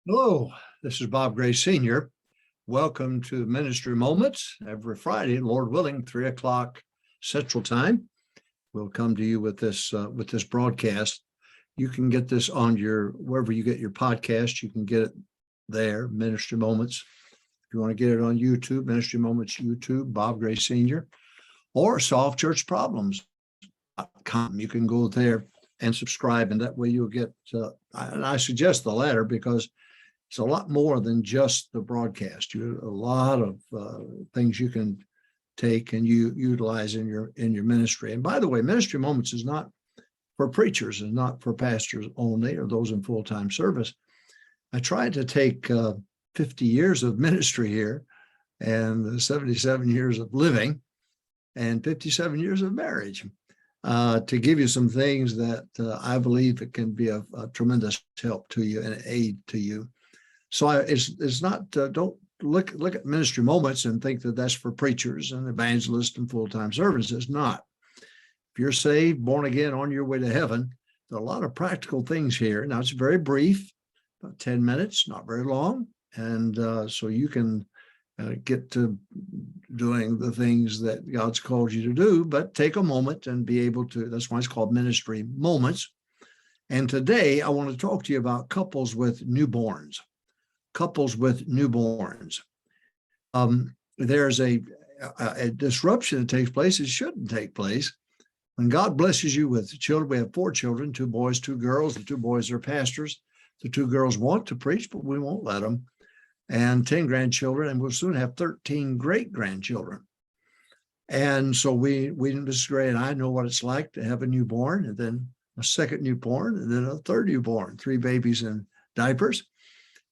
Hello, this is Bob Gray Sr. Welcome to Ministry Moments every Friday, Lord willing, 3 o'clock Central Time. We'll come to you with this broadcast. You can get this on wherever you get your podcast. You can get it there, Ministry Moments. If you want to get it on YouTube, Ministry Moments YouTube, Bob Gray Sr. or Solve Church Problems.com. You can go there and subscribe, and that way you'll get. And I suggest the latter because it's a lot more than just the broadcast. You a lot of things you can take and you utilize in your ministry. And by the way, Ministry Moments is not for preachers and not for pastors only or those in full-time service. I tried to take 50 years of ministry here and 77 years of living and 57 years of marriage to give you some things that I believe it can be a tremendous help to you and aid to you. So it's not, don't look at Ministry Moments and think that that's for preachers and evangelists and full-time servants. It's not. If you're saved, born again, on your way to heaven, there are a lot of practical things here. Now, it's very brief, about 10 minutes, not very long. And so you can get to doing the things that God's called you to do, but take a moment and be able to, that's why it's called Ministry Moments. And today I want to talk to you about couples with newborns. Couples with newborns. There's a disruption that takes place. It shouldn't take place. When God blesses you with children, we have 4 children, 2 boys, 2 girls. The 2 boys are pastors. The 2 girls want to preach, but we won't let them. And 10 grandchildren, and we'll soon have 13 great-grandchildren. And so Mrs. Gray and I know what it's like to have a newborn, and then a second newborn, and then a third newborn, 3 babies in diapers.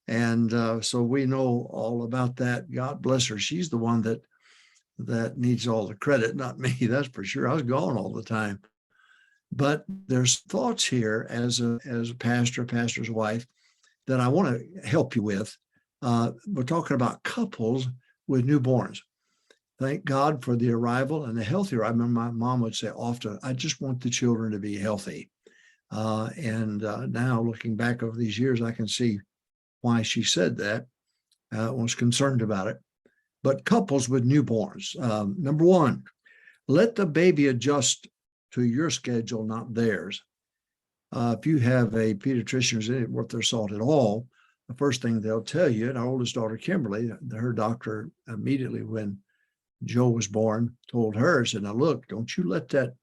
And so we know all about that. God bless her. She's the one that needs all the credit, not me, that's for sure. I was gone all the time. But there's thoughts here as a pastor's wife, that I want to help you with. We're talking about couples with newborns. Thank God for the arrival and the healthier. I remember my mom would say often, I just want the children to be healthy. And now looking back over these years, I can see why she said that, was concerned about it. But couples with newborns, number one, let the baby adjust to your schedule, not theirs. If you have a pediatrician who's in it worth their salt at all, the first thing they'll tell you, and our oldest daughter, Kimberly, her doctor immediately when Joe was born, told her, said, now look, don't you let that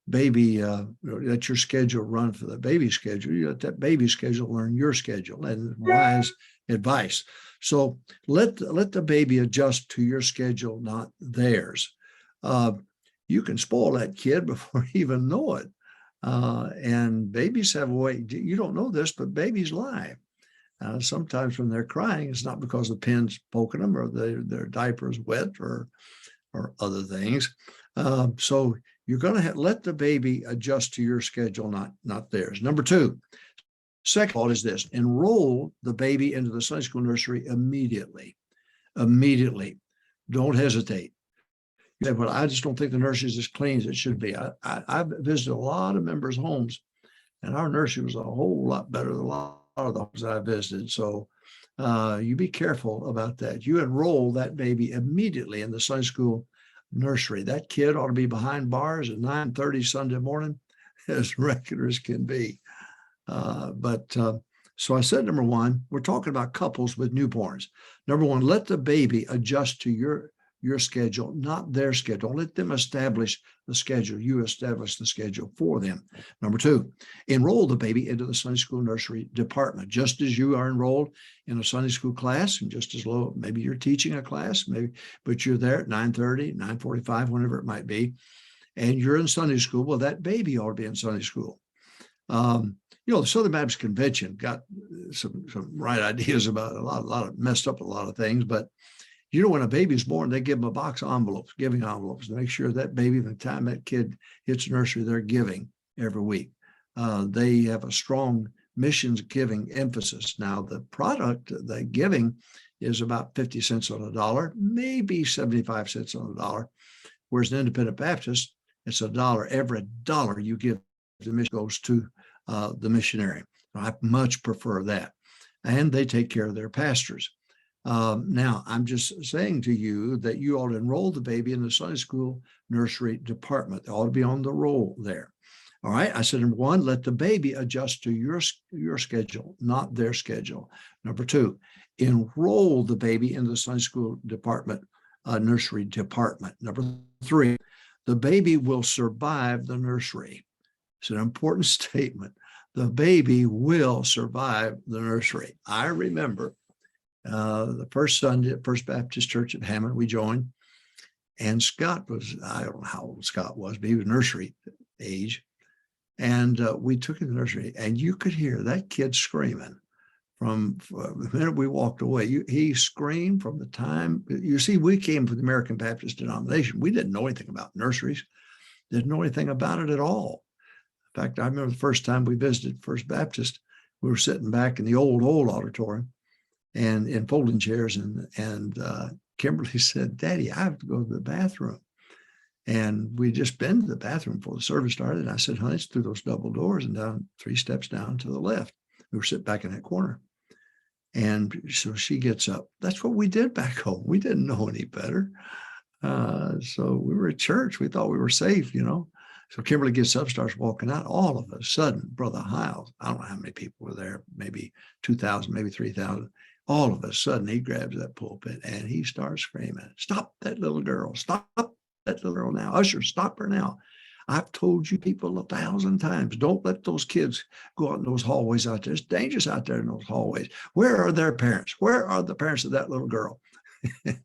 baby, let your schedule run for the baby schedule. You let that baby schedule learn your schedule, and wise advice. So let the baby adjust to your schedule, not theirs. You can spoil that kid before you even know it. And babies have a way, you don't know this, but babies lie. Sometimes when they're crying, it's not because the pin's poking them or their diaper's wet or other things. So you're going to let the baby adjust to your schedule, not theirs. Number 2, second thought is this: enroll the baby into the Sunday school nursery immediately. Immediately. Don't hesitate. You say, well, I just don't think the nursery is as clean as it should be. I've visited a lot of members' homes, and our nursery was a whole lot better than a lot of the homes that I visited. So you be careful about that. You enroll that baby immediately in the Sunday school nursery. That kid ought to be behind bars at 9:30 Sunday morning, as regular as can be. So I said, number 1, we're talking about couples with newborns. Number 1, let the baby adjust to your schedule, not their schedule. Don't let them establish the schedule. You establish the schedule for them. Number 2, enroll the baby into the Sunday school nursery department, just as you are enrolled in a Sunday school class, and just as low, maybe you're teaching a class, but you're there at 9:30, 9:45, whenever it might be, and you're in Sunday school. Well, that baby ought to be in Sunday school. The Southern Baptist Convention got some right ideas about a lot of messed up a lot of things, but when a baby is born, they give them a box of envelopes, giving envelopes, to make sure that baby, by the time that kid hits nursery, they're giving every week. They have a strong missions giving emphasis. Now, the product, the giving, is about 50 cents on a dollar, maybe 75 cents on a dollar, whereas an independent Baptist, it's $1. Every dollar you give the mission goes to the missionary. I much prefer that. and they take care of their pastors. Now, I'm just saying to you that you ought to enroll the baby in the Sunday school nursery department. They ought to be on the roll there. All right. I said, number one, let the baby adjust to your schedule, not their schedule. Number two, enroll the baby in the Sunday school department, nursery department. Number three, the baby will survive the nursery. It's an important statement. The baby will survive the nursery. I remember the first Sunday at First Baptist Church at Hammond, we joined. And Scott was, I don't know how old Scott was, but he was nursery age. And we took him to the nursery, and you could hear that kid screaming from the minute we walked away. He screamed from the time, you see, we came from the American Baptist denomination. We didn't know anything about nurseries, didn't know anything about it at all. In fact, I remember the first time we visited First Baptist, we were sitting back in the old auditorium and in folding chairs, and Kimberly said, "Daddy, I have to go to the bathroom." And we'd just been to the bathroom before the service started. And I said, "Honey, it's through those double doors and down 3 steps down to the left." We were sitting back in that corner. And so she gets up. That's what we did back home. We didn't know any better. So we were at church. We thought we were safe, you know. So Kimberly gets up, starts walking out. All of a sudden, Brother Hiles, I don't know how many people were there, maybe 2,000, maybe 3,000. All of a sudden, he grabs that pulpit and he starts screaming, "Stop that little girl. Stop that little girl now. Usher, stop her now. I've told you people 1,000 times, don't let those kids go out in those hallways out there. It's dangerous out there in those hallways. Where are their parents? Where are the parents of that little girl?"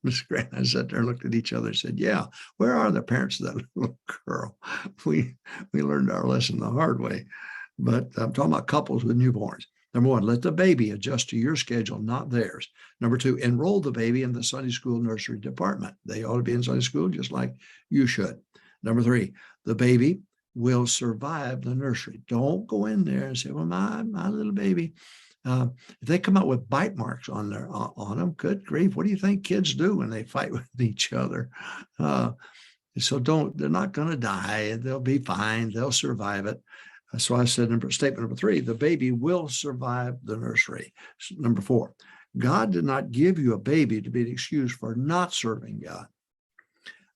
Miss Grant and I sat there and looked at each other and said, "Yeah, where are the parents of that little girl?" We learned our lesson the hard way. But I'm talking about couples with newborns. Number one, let the baby adjust to your schedule, not theirs. Number two, enroll the baby in the Sunday school nursery department. They ought to be in Sunday school just like you should. Number three, the baby will survive the nursery. Don't go in there and say, "Well, my little baby." If they come out with bite marks on them, good grief, what do you think kids do when they fight with each other? So they're not going to die. They'll be fine. They'll survive it. So I said, statement number three, the baby will survive the nursery. Number four, God did not give you a baby to be an excuse for not serving God.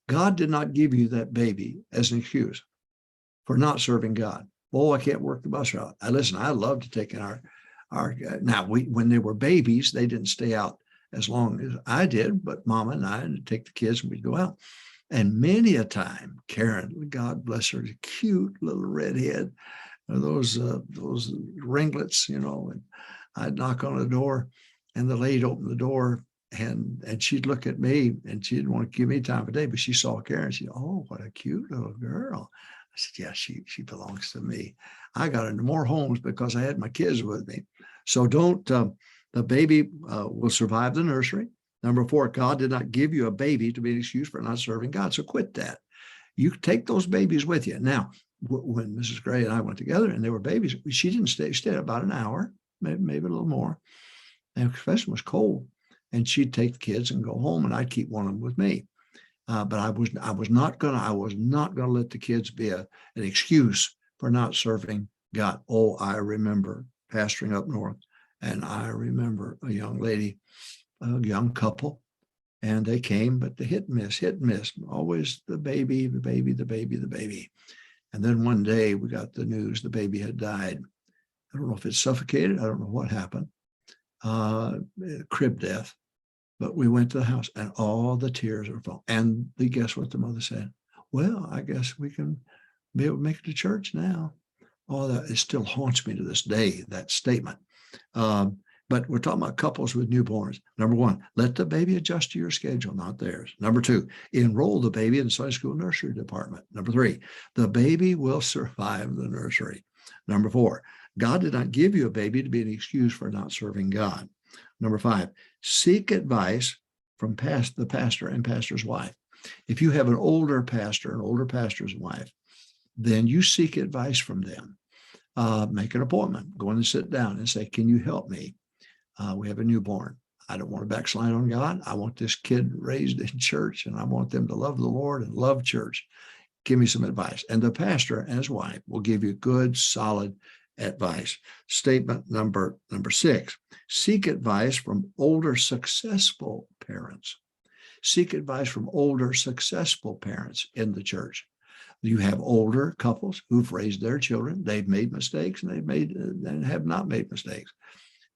God did not give you that baby as an excuse for not serving God. "Oh, I can't work the bus route." Listen, I love to take in our now when they were babies, they didn't stay out as long as I did, but Mama and I would take the kids and we'd go out. And many a time, Karen, God bless her, cute little redhead, those ringlets, you know, and I'd knock on the door and the lady opened the door and she'd look at me and she didn't want to give me time of day, but she saw Karen. She said, "Oh, what a cute little girl." I said, "Yeah, she belongs to me." I got into more homes because I had my kids with me. So the baby will survive the nursery. Number four, God did not give you a baby to be an excuse for not serving God. So quit that. You take those babies with you. Now, when Mrs. Gray and I went together and they were babies, she didn't stay about an hour, maybe a little more. And especially was cold. And she'd take the kids and go home, and I'd keep one of them with me. But I was not gonna let the kids be an excuse for not serving God. Oh, I remember pastoring up north, and I remember a young lady, a young couple, and they came, but the hit and miss, always the baby. And then one day we got the news the baby had died. I don't know if it suffocated. I don't know what happened. Crib death. But we went to the house and all the tears were falling. And guess what the mother said? "Well, I guess we can be able to make it to church now." Oh, that it still haunts me to this day, that statement. But we're talking about couples with newborns. Number one, let the baby adjust to your schedule, not theirs. Number two, enroll the baby in the Sunday school nursery department. Number three, the baby will survive the nursery. Number four, God did not give you a baby to be an excuse for not serving God. Number five, seek advice from the pastor and pastor's wife. If you have an older pastor's wife, then you seek advice from them. Make an appointment, go in and sit down and say, "Can you help me? We have a newborn. I don't want to backslide on God. I want this kid raised in church and I want them to love the Lord and love church. Give me some advice." And the pastor and his wife will give you good, solid advice. Statement number 6, seek advice from older successful parents. Seek advice from older successful parents in the church. You have older couples who've raised their children. They've made mistakes and and have not made mistakes.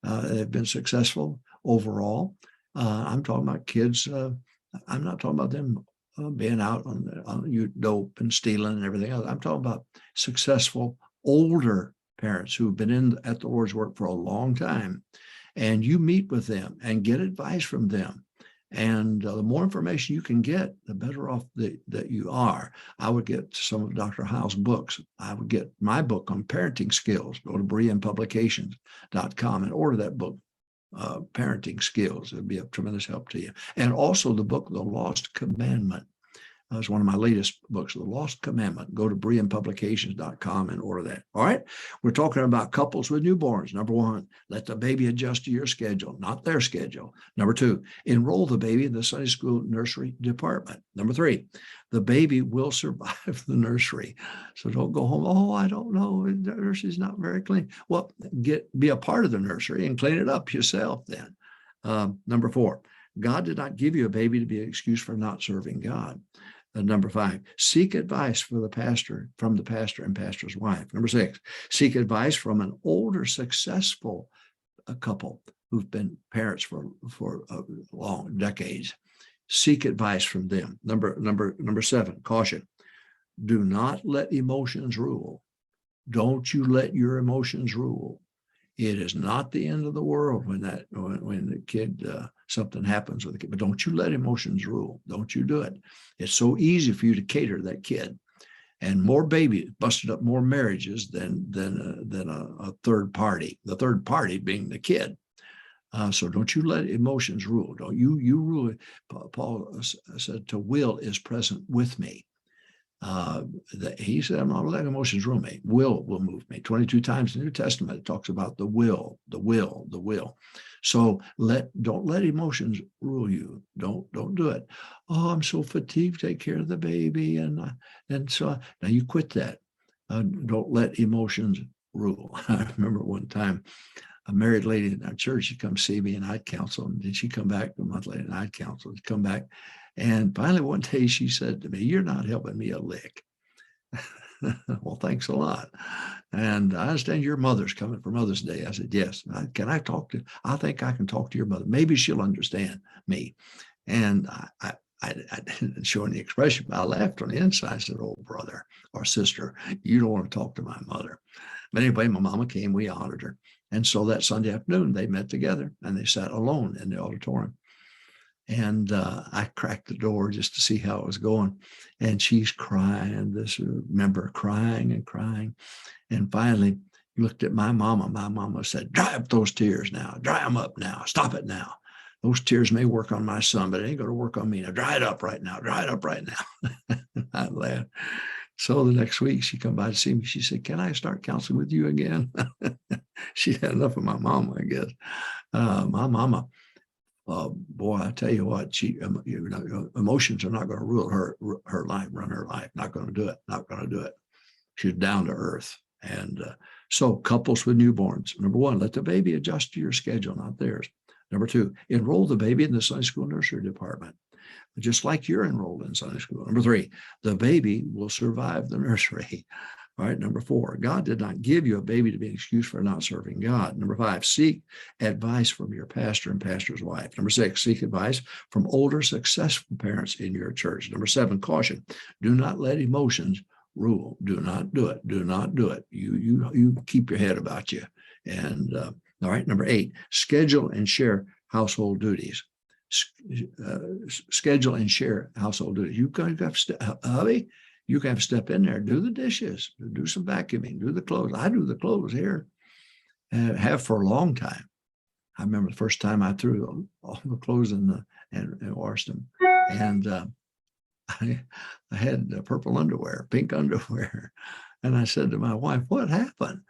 They've been successful overall. I'm talking about kids. I'm not talking about them being out on dope and stealing and everything else. I'm talking about successful older parents who've been at the Lord's work for a long time, and you meet with them and get advice from them. And the more information you can get, the better off that you are. I would get some of Dr. Hyles' books. I would get my book on parenting skills. Go to BereanPublications.com and order that book, Parenting Skills. It would be a tremendous help to you. And also the book, The Lost Commandment. It's one of my latest books, The Lost Commandment. Go to BereanPublications.com and order that. All right. We're talking about couples with newborns. Number 1, let the baby adjust to your schedule, not their schedule. Number 2, enroll the baby in the Sunday school nursery department. Number 3, the baby will survive the nursery. So don't go home, oh, I don't know, the nursery's not very clean. Well, be a part of the nursery and clean it up yourself then. Number 4, God did not give you a baby to be an excuse for not serving God. Number 5, seek advice from the pastor and pastor's wife. Number 6, seek advice from an older, successful couple who've been parents for long decades. Seek advice from them. Number 7, caution. Do not let emotions rule. Don't you let your emotions rule. It is not the end of the world when the kid, something happens with the kid, but don't you let emotions rule. Don't you do it. It's so easy for you to cater to that kid. And more babies busted up more marriages than a third party, the third party being the kid. So don't you let emotions rule. Don't you rule. Paul said, to will is present with me. He said, I'm not letting emotions rule me. Will move me. 22 times in the New Testament, it talks about the will. So don't let emotions rule you. Don't do it. Oh, I'm so fatigued. Take care of the baby. And so now you quit that. Don't let emotions rule. I remember one time a married lady in our church, she'd come see me and I'd counsel. And then she'd come back a month later and I'd counsel. She'd come back. And finally, one day she said to me, you're not helping me a lick. Well, thanks a lot. And I understand your mother's coming for Mother's Day. I said, yes. I think I can talk to your mother. Maybe she'll understand me. And I didn't show any expression, but I laughed on the inside. I said, oh, brother or sister, you don't want to talk to my mother. But anyway, my mama came, we honored her. And so that Sunday afternoon, they met together and they sat alone in the auditorium. And I cracked the door just to see how it was going. And she's crying, this member crying and crying. And finally looked at my mama. My mama said, dry up those tears now. Dry them up now. Stop it now. Those tears may work on my son, but it ain't going to work on me. Now dry it up right now. Dry it up right now. I laughed. So the next week she come by to see me. She said, can I start counseling with you again? She had enough of my mama, I guess. My mama, boy, I tell you what, emotions are not going to rule her life, run her life. Not going to do it. Not going to do it. She's down to earth. And so couples with newborns, number 1, let the baby adjust to your schedule, not theirs. Number 2, enroll the baby in the Sunday school nursery department, just like you're enrolled in Sunday school. Number 3, the baby will survive the nursery. All right. Number 4, God did not give you a baby to be an excuse for not serving God. Number 5, seek advice from your pastor and pastor's wife. Number 6, seek advice from older, successful parents in your church. Number 7, caution. Do not let emotions rule. Do not do it. Do not do it. You keep your head about you. And all right. Number 8, schedule and share household duties. Schedule and share household duties. You got hubby. You can have to step in there, do the dishes, do some vacuuming, do the clothes. I do the clothes here, and have for a long time. I remember the first time I threw all the clothes and washed them, and I had purple underwear, pink underwear, and I said to my wife, "What happened?"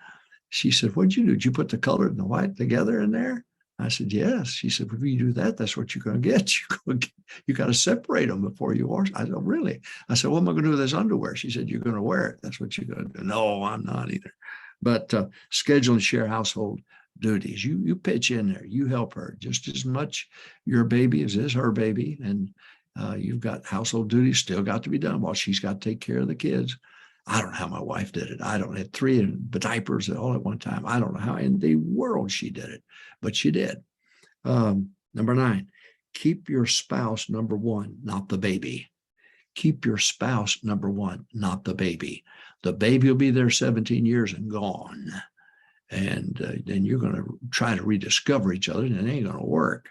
She said, "What'd you do? Did you put the color and the white together in there?" I said, yes. She said, if you do that, that's what you're going to get. You got to separate them before you wash. I said, oh, really? I said, what am I going to do with this underwear? She said, you're going to wear it. That's what you're going to do. No, I'm not either. But schedule and share household duties. You pitch in there. You help her just as much your baby as is her baby. And you've got household duties still got to be done while she's got to take care of the kids. I don't know how my wife did it. I don't have 3 diapers all at one time. I don't know how in the world she did it, but she did. Number 9, keep your spouse number 1, not the baby. Keep your spouse number 1, not the baby. The baby will be there 17 years and gone. And then you're going to try to rediscover each other, and it ain't going to work.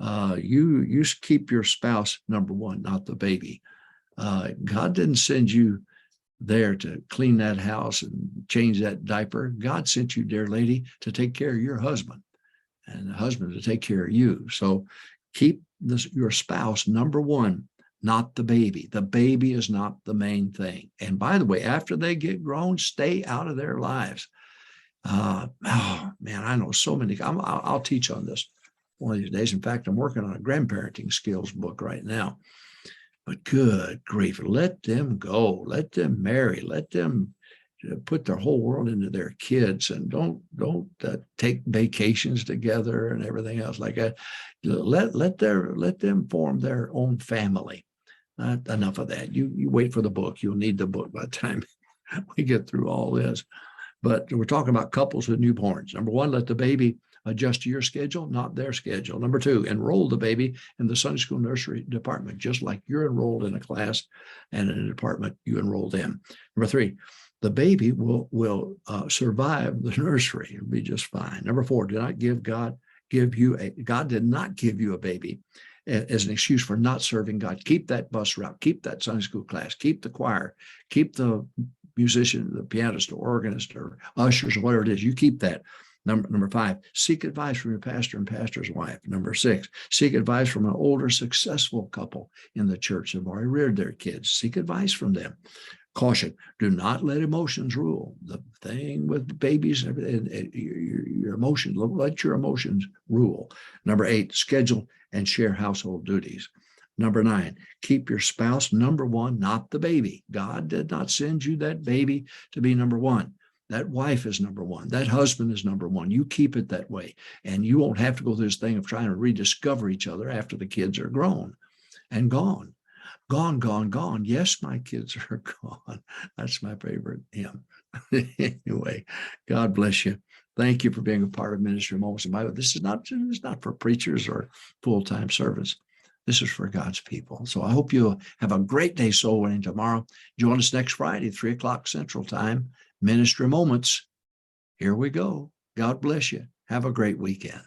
You keep your spouse number 1, not the baby. God didn't send you there to clean that house and change that diaper. God sent you, dear lady, to take care of your husband, and the husband to take care of you. So keep your spouse number 1, not the baby. The baby is not the main thing. And by the way, after they get grown, stay out of their lives. Oh man, I know so many. I'll teach on this one of these days. In fact, I'm working on a grandparenting skills book right now. But good grief, let them go, let them marry, let them put their whole world into their kids, and don't take vacations together and everything else like that. Let them form their own family. Enough of that. You wait for the book. You'll need the book by the time we get through all this. But we're talking about couples with newborns. Number 1, let the baby adjust to your schedule, not their schedule. Number 2, enroll the baby in the Sunday school nursery department, just like you're enrolled in a class and in a department you enrolled in. Number 3, the baby will survive the nursery. It'll be just fine. Number 4, God did not give you a baby as an excuse for not serving God. Keep that bus route, keep that Sunday school class, keep the choir, keep the musician, the pianist or organist or ushers or whatever it is. You keep that. Number 5, seek advice from your pastor and pastor's wife. Number 6, seek advice from an older, successful couple in the church that have already reared their kids. Seek advice from them. Caution, do not let emotions rule. The thing with babies, your emotions, let your emotions rule. Number 8, schedule and share household duties. Number 9, keep your spouse number 1, not the baby. God did not send you that baby to be number 1. That wife is number 1. That husband is number 1. You keep it that way. And you won't have to go through this thing of trying to rediscover each other after the kids are grown and gone. Gone, gone, gone. Yes, my kids are gone. That's my favorite hymn. Anyway, God bless you. Thank you for being a part of Ministry Moments in Bible. This is not for preachers or full-time service. This is for God's people. So I hope you have a great day soul winning tomorrow. Join us next Friday, 3:00 Central Time. Ministry Moments. Here we go. God bless you. Have a great weekend.